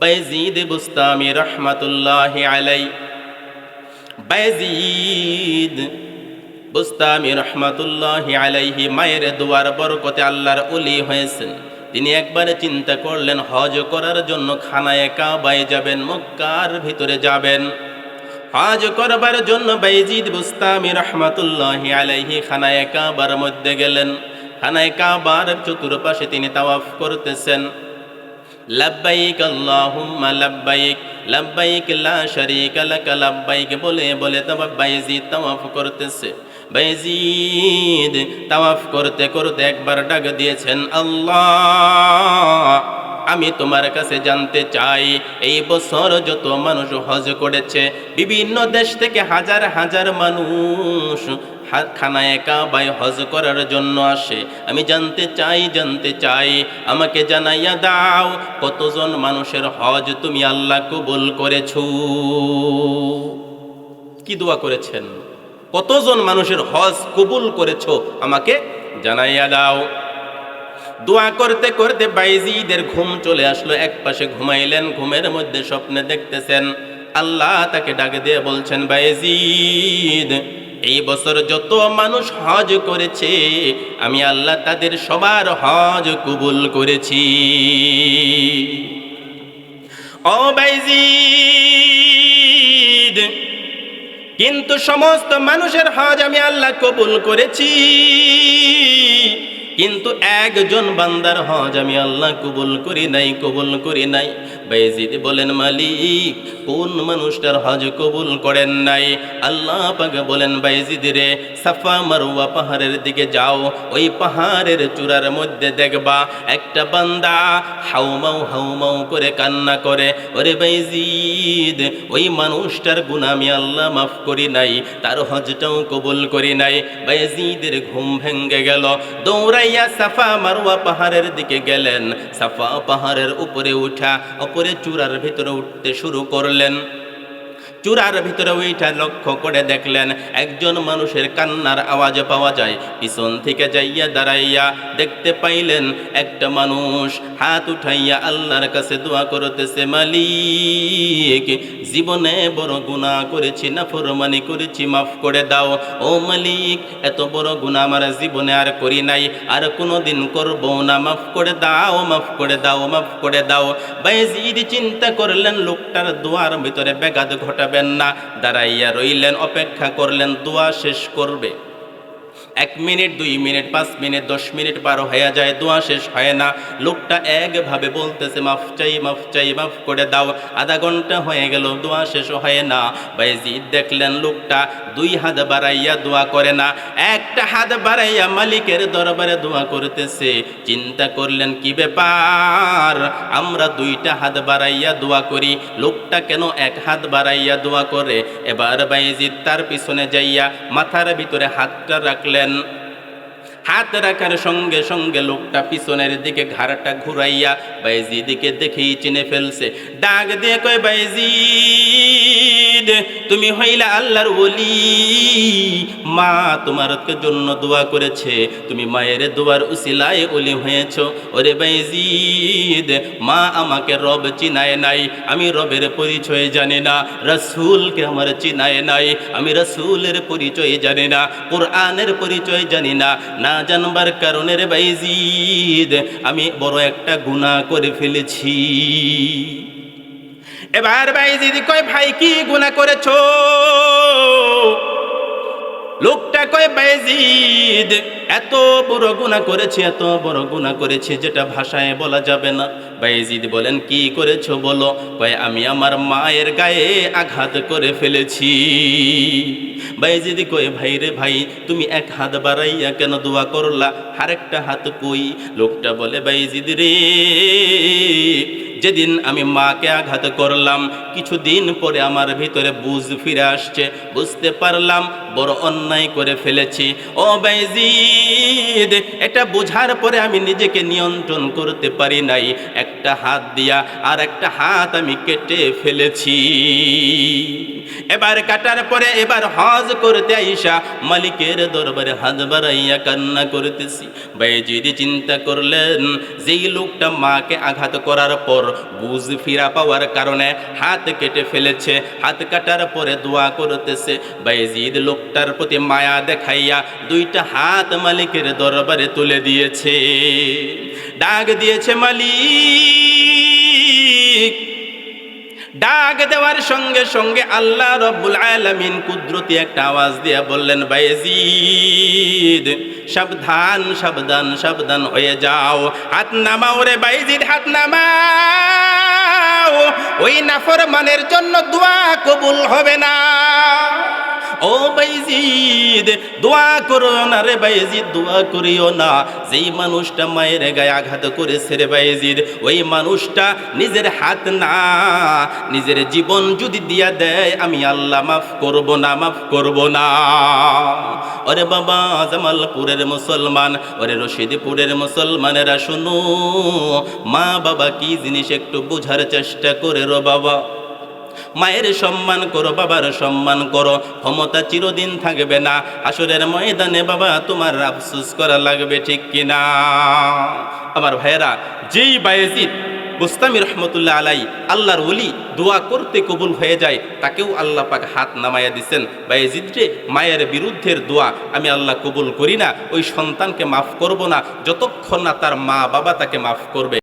বায়জিদ বুস্তামি রহমাতুল্লাহি আলাই। বায়জিদ বুস্তামি রহমাতুল্লাহি আলাইহি মায়ের দোয়ার বরকতে আল্লাহর ওলি হয়েছেন। তিনি একবারে চিন্তা করলেন হজ করার জন্য খানায়ে কাবায় যাবেন, মক্কার ভিতরে যাবেন। হজ করবার জন্য বায়জিদ বুস্তামি রহমাতুল্লাহি আলাইহি খানায়ে কাবার মধ্যে গেলেন। খানায়ে কাবার চতুর্পাশে তিনি তাওয়াফ করতেছেন। লব্বাইক আল্লাহুম্মা লব্বাইক, লব্বাইক লা শারীকা লাক লব্বাইক বলে বলে বায়জিদ তাওয়াফ করতেছে। বায়জিদ তাওয়াফ করতে করতে একবার ডাক দিয়েছেন, আল্লাহ, আমি তোমার কাছে জানতে চাই, এই বছর যত মানুষ হজ করেছে, বিভিন্ন দেশ থেকে হাজার হাজার মানুষ খানায়ে কাবায় হজ করার জন্য আসে। আমি জানতে চাই আমাকে জানাইয়া দাও, কতজন মানুষের হজ তুমি আল্লাহ কবুল করেছো? কি দোয়া করেছেন? কতজন মানুষের হজ কবুল করেছো আমাকে জানাইয়া দাও। দোয়া করতে করতে বায়জিদের ঘুম চলে আসলো। এক পাশে ঘুমাইলেন, ঘুমের মধ্যে স্বপ্নে দেখতেছেন আল্লাহ তাকে ডাক দিয়ে বলছেন, বায়জিদ, এই বছর যত মানুষ হজ করেছে আমি আল্লাহ তাদের সবার হজ কবুল করেছি। ও বায়জিদ, কিন্তু সমস্ত মানুষের হজ আমি আল্লাহ কবুল করেছি, কিন্তু একজন বান্দার হজ আমি আল্লাহ কবুল করি নাই। বায়জিদ বলেন, মালিক, কোন মানুষটার হজ কবুল করেন নাই? আল্লাহ পাক বলেন, বায়জিদ রে, সাফা মারওয়া পাহাড়ের দিকে যাও, ওই পাহাড়ের চূড়ার মধ্যে দেখবা একটা বান্দা হাউমাউ করে কান্না করে। ওরে বায়জিদ, ওই মানুষটার গুনাহ আমি আল্লাহ মাফ করি নাই, তার হজটাও কবুল করি নাই। বায়জিদের ঘুম ভেঙে গেল। দৌড়াইয়া সাফা মারওয়া পাহাড়ের দিকে গেলেন। সাফা পাহাড়ের উপরে উঠা উপরে চূড়ার ভিতরে উঠতে শুরু করলেন। চূড়ার ভিতরে ওইটা লক্ষ্য করে দেখলেন একজন মানুষের কান্নার আওয়াজ পাওয়া যায়। পিছন থেকে যাইয়া দাঁড়াইয়া দেখতে পাইলেন একটা মানুষ হাত উঠাইয়া আল্লাহর কাছে দোয়া করতেছে, মালিক, জীবনে বড় গুনাহ করেছি, নাফরমানি করেছি, মাফ করে দাও। ও মালিক, এত বড় গুনাহ আমার জীবনে আর করি নাই, আর কোনোদিন করব না, মাফ করে দাও। বায়জিদ চিন্তা করলেন লোকটার দোয়ার ভিতরে ব্যাঘাত ঘটাবেন না, দাঁড়াইয়া রইলেন, অপেক্ষা করলেন দোয়া শেষ করবে। 1 মিনিট, 2 মিনিট, 5 মিনিট, 10 মিনিট পার হয়ে যায়, দোয়া শেষ হয় না। লোকটা একভাবে বলতেছে, মাফ চাই, মাফ করে দাও। আধা ঘন্টা হয়ে গেল, দোয়া শেষ হয় না। বায়জিদ দেখলেন লোকটা 2 হাত বাড়াইয়া দোয়া করে না, একটা হাত বাড়াইয়া মালিকের দরবারে দোয়া করতেছে। চিন্তা করলেন, কি ব্যাপার, আমরা 2টা হাত বাড়াইয়া দোয়া করি, লোকটা কেন 1 হাত বাড়াইয়া দোয়া করে? এবার বায়জিদ তার পিছনে যাইয়া মাথার ভিতরে হাতটা রাখলেন। হাত রাখার সঙ্গে সঙ্গে লোকটা পিছনের দিকে ঘাড়টা ঘুরাইয়া বায়জিদকে দেখেই চিনে ফেলছে। ডাক দিয়ে কয়, বায়জিদ, তুমি হইলা আল্লাহর ওলি, মা তোমার জন্য দোয়া করেছে, তুমি মায়ের দোয়ার উসিলায় ওলি হয়েছো। ওরে বায়জিদ, মা আমাকে রব চিনায় নাই, আমি রবের পরিচয় জানি না, রাসূলকে আমার চিনায় নাই, আমি রাসূলের পরিচয় জানি না, কোরআনের পরিচয় জানি না। না জানবার কারণে রে বায়জিদ আমি বড় একটা গুনাহ করে ফেলেছি। এবার বায়জিদ কয়, ভাই কি গুনাহ করেছো? লোকটা কয়, বায়জিদ এত বড় গুনাহ করেছি যেটা ভাষায় বলা যাবে না। বায়জিদ বলেন, কি করেছো বলো? কয়, আমি আমার মায়ের গায়ে আঘাত করে ফেলেছি। বায়জিদ কয়, ভাই রে ভাই, তুমি 1 হাত বাড়াইয়া কেন দোয়া করলা, আরেকটা হাত কই? লোকটা বলে, বায়জিদ রে, যেদিন আমি মাকে আঘাত করলাম, কিছুদিন পরে আমার ভিতরে বুঝ ফিরে আসছে, বুঝতে পারলাম বড় অন্যায় করে ফেলেছি। ও বায়জিদ, এটা বোঝার পরে আমি নিজেকে নিয়ন্ত্রণ করতে পারি নাই, একটা হাত দিয়া আর একটা হাত আমি কেটে ফেলেছি। এবার কাটার পরে এবার হজ করতে আইসা মালিকের দরবারে হাত বাড়াইয়া কান্না করতেছি। বায়েজিদ চিন্তা করলেন, যেই লোকটা মাকে আঘাত করার পর বুঝ ফিরা পাওয়ার কারণে হাত কেটে ফেলেছে, হাত কাটার পরে দোয়া করতেছে, বায়েজিদ লোকটার প্রতি মায়া দেখাইয়া দুইটা হাত মালিকের দরবারে তুলে দিয়েছে। ডাক দিয়েছে মালিক। ডাক দেওয়ার সঙ্গে সঙ্গে আল্লাহ রব্বুল আলামিন কুদরতি একটা আওয়াজ দিয়ে বললেন, বায়েজিদ সাবধান সাবধান সাবধান হয়ে যাও, হাত নামাও রে বায়েজিদ, হাত নামাও। ওই নাফরমানের জন্য দোয়া কবুল হবে না। ও বায়েজিদ দোয়া করো না রে বায়েজিদ, দোয়া করিও না। যেই মানুষটা মায়ের গায়ে আঘাত করেছে রে বায়েজিদ, ওই মানুষটা নিজের হাত না, নিজের জীবন যদি দিয়া দেয় আমি আল্লাহ মাফ করব না, মাফ করব না। ওরে বাবা জামালপুরের মুসলমান, ওরে রশিদপুরের মুসলমানেরা শুনো, মা বাবা কি জিনিস একটু বোঝার চেষ্টা করে রো বাবা। মায়ের সম্মান করো, বাবার সম্মান করো। ক্ষমতা চিরদিন থাকবে না, হাসরের ময়দানে বাবা তোমার আফসোস করা লাগবে, ঠিক কিনা? আমার ভাইয়েরা, যেই বায়েজিদ বুস্তামি রহমতুল্লাহ আলাই আল্লাহর ওলি দোয়া করতে কবুল হয়ে যায়, তাকেও আল্লাহ পাক হাত নামাইয়া দিচ্ছেন, বায়েজিদ রে মায়ের বিরুদ্ধের দোয়া আমি আল্লাহ কবুল করি না, ওই সন্তানকে মাফ করব না যতক্ষণ না তার মা বাবা তাকে মাফ করবে।